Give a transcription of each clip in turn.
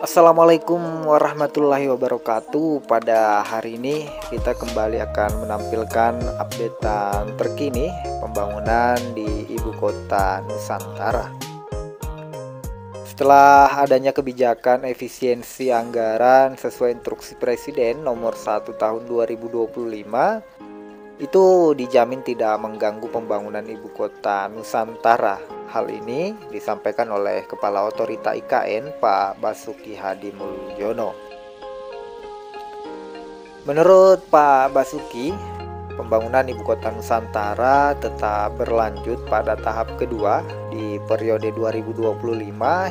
Assalamualaikum warahmatullahi wabarakatuh. Pada hari ini kita kembali akan menampilkan updatean terkini pembangunan di ibu kota Nusantara. Setelah adanya kebijakan efisiensi anggaran sesuai instruksi Presiden nomor 1 tahun 2025, itu dijamin tidak mengganggu pembangunan ibu kota Nusantara. Hal ini disampaikan oleh Kepala Otorita IKN Pak Basuki Hadi Mulyono. Menurut Pak Basuki, pembangunan ibu kota Nusantara tetap berlanjut pada tahap kedua di periode 2025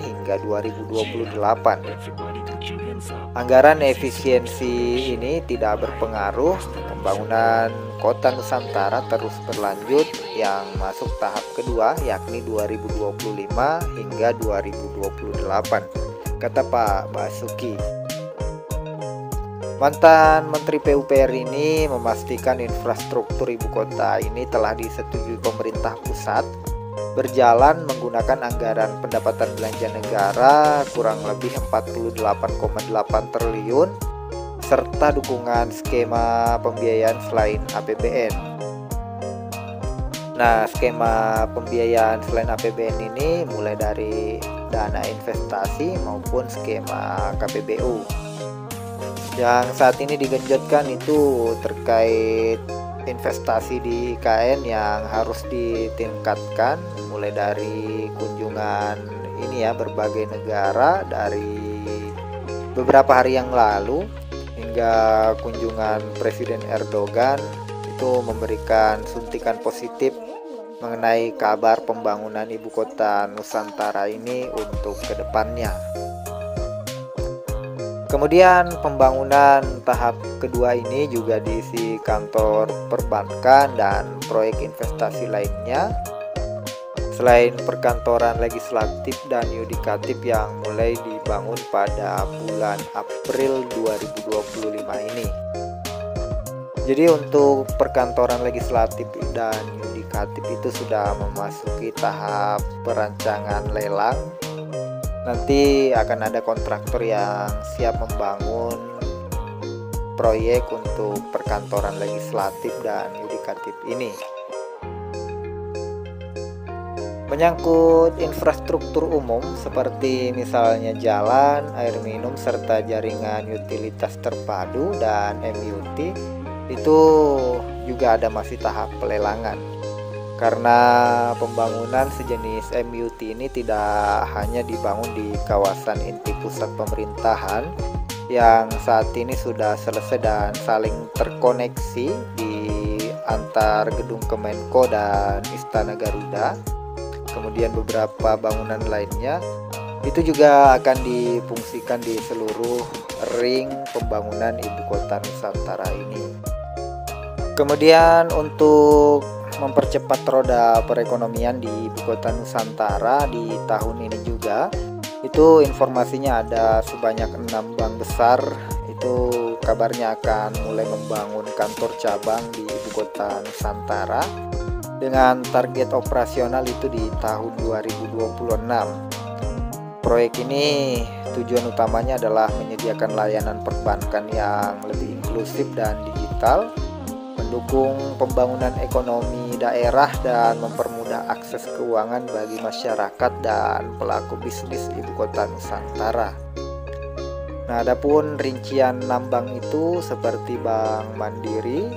hingga 2028. Anggaran efisiensi ini tidak berpengaruh. Pembangunan kota Nusantara terus berlanjut yang masuk tahap kedua yakni 2025 hingga 2028, kata Pak Basuki. Mantan Menteri PUPR ini memastikan infrastruktur ibu kota ini telah disetujui pemerintah pusat, berjalan menggunakan anggaran pendapatan belanja negara kurang lebih 48,8 triliun serta dukungan skema pembiayaan selain APBN. Nah, skema pembiayaan selain APBN ini mulai dari dana investasi maupun skema KPBU. Yang saat ini digenjotkan itu terkait investasi di IKN yang harus ditingkatkan, mulai dari kunjungan ini ya berbagai negara dari beberapa hari yang lalu hingga kunjungan Presiden Erdogan itu memberikan suntikan positif mengenai kabar pembangunan ibu kota Nusantara ini untuk kedepannya. Kemudian pembangunan tahap kedua ini juga diisi kantor perbankan dan proyek investasi lainnya, selain perkantoran legislatif dan yudikatif yang mulai dibangun pada bulan April 2025 ini. Jadi untuk perkantoran legislatif dan yudikatif itu sudah memasuki tahap perancangan lelang. Nanti akan ada kontraktor yang siap membangun proyek untuk perkantoran legislatif dan yudikatif ini. Menyangkut infrastruktur umum seperti misalnya jalan, air minum, serta jaringan utilitas terpadu dan MUT, itu juga ada masih tahap pelelangan. Karena pembangunan sejenis MUT ini tidak hanya dibangun di kawasan inti pusat pemerintahan yang saat ini sudah selesai dan saling terkoneksi di antar gedung Kemenko dan Istana Garuda, kemudian beberapa bangunan lainnya itu juga akan difungsikan di seluruh ring pembangunan ibu kota Nusantara ini. Kemudian untuk mempercepat roda perekonomian di ibu kota Nusantara di tahun ini juga, itu informasinya ada sebanyak 6 bank besar itu kabarnya akan mulai membangun kantor cabang di ibu kota Nusantara dengan target operasional itu di tahun 2026. Proyek ini tujuan utamanya adalah menyediakan layanan perbankan yang lebih inklusif dan digital, mendukung pembangunan ekonomi daerah dan mempermudah akses keuangan bagi masyarakat dan pelaku bisnis ibu kota Nusantara. Nah, adapun rincian 6 bank itu seperti Bank Mandiri,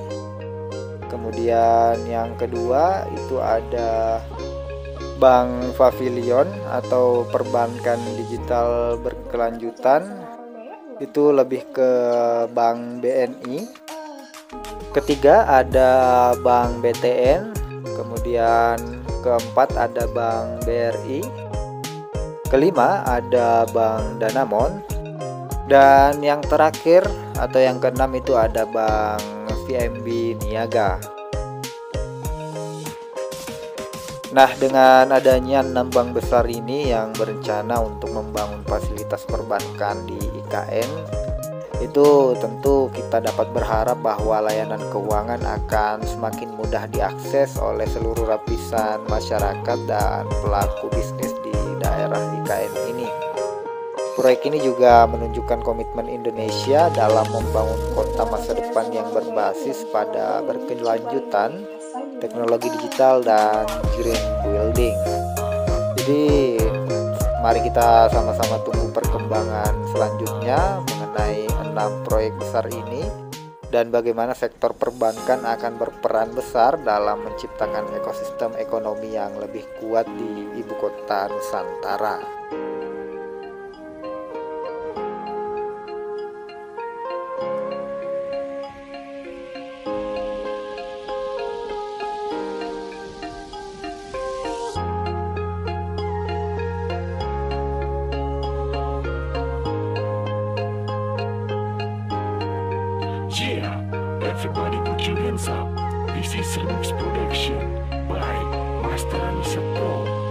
kemudian yang kedua itu ada Bank Pavilion atau perbankan digital berkelanjutan, itu lebih ke Bank BNI. Ketiga ada Bank BTN, kemudian keempat ada Bank BRI, kelima ada Bank Danamon, dan yang terakhir atau yang keenam itu ada Bank VNB Niaga. Nah, dengan adanya 6 bank besar ini yang berencana untuk membangun fasilitas perbankan di IKN, itu tentu kita dapat berharap bahwa layanan keuangan akan semakin mudah diakses oleh seluruh lapisan masyarakat dan pelaku bisnis di daerah IKN ini. Proyek ini juga menunjukkan komitmen Indonesia dalam membangun kota masa depan yang berbasis pada berkelanjutan, teknologi digital, dan green building. Jadi mari kita sama-sama tunggu perkembangan selanjutnya mengenai 6 proyek besar ini dan bagaimana sektor perbankan akan berperan besar dalam menciptakan ekosistem ekonomi yang lebih kuat di ibu kota Nusantara. Yeah, everybody put your hands up. This is a mix production by Master Anissa Pro.